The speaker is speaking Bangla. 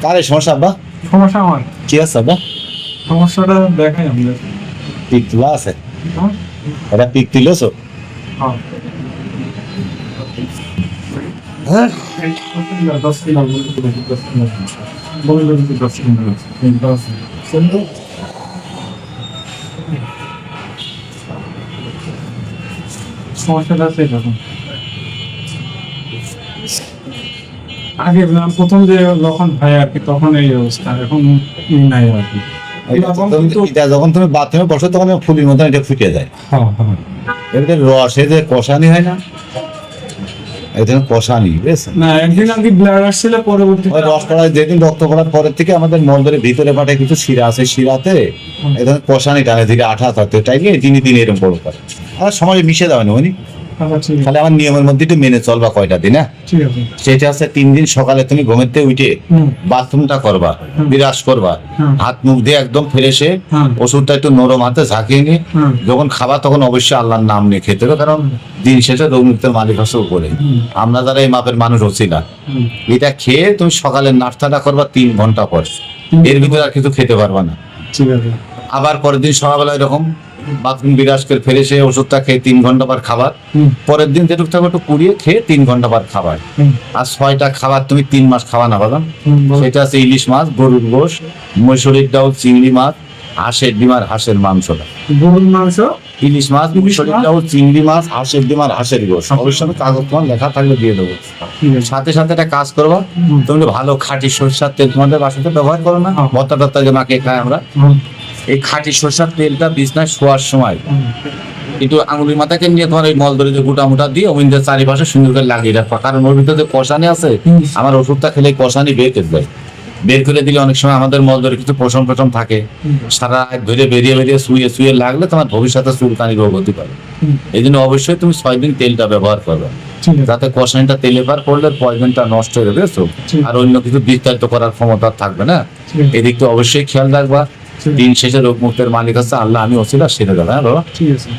কারে সমস্যা আব্বা? সমস্যা আমার। কি আছে আব্বা? সমস্যাটা দেখাই আমাদের। পিক তোলা আছে? হ্যাঁ? এটা পিক তুলেছো? হ্যাঁ। হ্যাঁ। 10 কিলো বলে দিচ্ছি 10 কিলো আছে। তিনটা আছে। সমস্যাটা আছে এরকম। আগে প্রথম যে যখন ভাই আর কি তখন এই অবস্থা, এখন নাই আর কি। এটা যখন তুমি বাথরুমে বসো তখন ফুলির মতন এটা ফুটে যায়। হ্যাঁ হ্যাঁ। এতে রসে যে কষানি হয় না, এটা কষানি, বুঝেছেন? না একদিন আর কি ব্লাড আসছিল পরবর্তীতে ওই রস পড়ার যেদিন রক্ত পড়ার পরের থেকে আমাদের মলদরের ভিতরে পাটে কিছু শিরা আছে, শিরাতে এই ধরনের কষানি টানে ধীরে আঠা থাকতে টাইলে দিনে দিনে এরকম বড় করে। আর সমাজে মিশে যাবে না উনি, আচ্ছা ঠিক আছে। খালি আমার নিয়মের মধ্যে একটু মেনে চলবা কয়টা দিন। হ্যাঁ, ঠিক আছে। সেটা আছে 3 দিন সকালে তুমি ঘুমের থেকে উঠে বাথরুমটা করবা, বিরাজ করবা, হাত মুখ দিয়ে একদম ফ্রেশে ওষুধটা একটু নরম হাতে ঝাঁকিয়ে নিয়ে যখন খাবা তখন অবশ্যই আল্লাহর নাম নিয়ে খেতে হবে, কারণ দিন শেষে রোগ মুক্তের মালিক হচ্ছে উপরে। আমরা যারা এই মাপের মানুষ হচ্ছি না, এটা খেয়ে তুমি সকালের নাস্তাটা করবা 3 ঘন্টা পর, এর ভিতরে আর কিছু খেতে পারবা না। ঠিক আছে। আবার পরের দিন সকালবেলা এরকম বাথরুম বিরাজ করে ফেরে সে ওষুধটা খেয়ে 3 ঘন্টা পর খাবার, পরের দিন যেটুকু থাকবে একটু কুড়িয়ে খেয়ে 3 ঘন্টা পর খাবার। আর 6টা খাবার তুমি 3 মাস খাওয়া না বাদাম। সেটা আছে ইলিশ মাছ, গরুর গোশ, মসুরির ডাউল, চিংড়ি মাছ, হাঁসের ডিম আর হাঁসের মাংসটা। গরুর মাংস, ইলিশ মাছ, মসুরির ডাউল, চিংড়ি মাছ, হাঁসের ডিম আর হাঁসের গোশ। অবশ্যই আমি কাগজ তোমার লেখা থাকলে দিয়ে দেবো। সাথে সাথে একটা কাজ করবা, তুমি ভালো খাঁটি সরষের তেল তোমাদের বাসাতে ব্যবহার করো না, ভর্তা টর্তা যে মাকে খাই আমরা, এই খাঁটি সরষের তেলটা বিছনায় শোয়ার সময় একটু আঙুলির মাথাকে নিয়ে তোমার ওই মল ধরে যে গোটা মোটা দিয়ে ওমিনদের চারিপাশে সুন্দর করে লাগিয়ে রাখবা, কারণ ওর ভিতরে যে কষানি আছে, আমার ওষুধটা খেলে কষানি বের করে দেয়। বের করে দিলে অনেক সময় আমাদের মল ধরে কিছু পশম টসম থাকে, সারা রাত ধরে বেরিয়ে বেরিয়ে শুয়ে শুয়ে লাগলে তোমার ভবিষ্যতে চুলকানি রোগ হতে পারে। এই জন্য অবশ্যই তুমি 6 দিন তেলটা ব্যবহার করবে, যাতে কষানিটা তেলে পার করলে পয়জনটা নষ্ট হয়ে যাবে, আর অন্য কিছু বিস্তারিত করার ক্ষমতা থাকবে না। এদিকটা অবশ্যই খেয়াল রাখবা। দিন শেষে রোগ মুক্তের মালিক আছে আল্লাহ, আমি ওসিলা সেরে দেবো। হ্যাঁ বাবা, ঠিক আছে।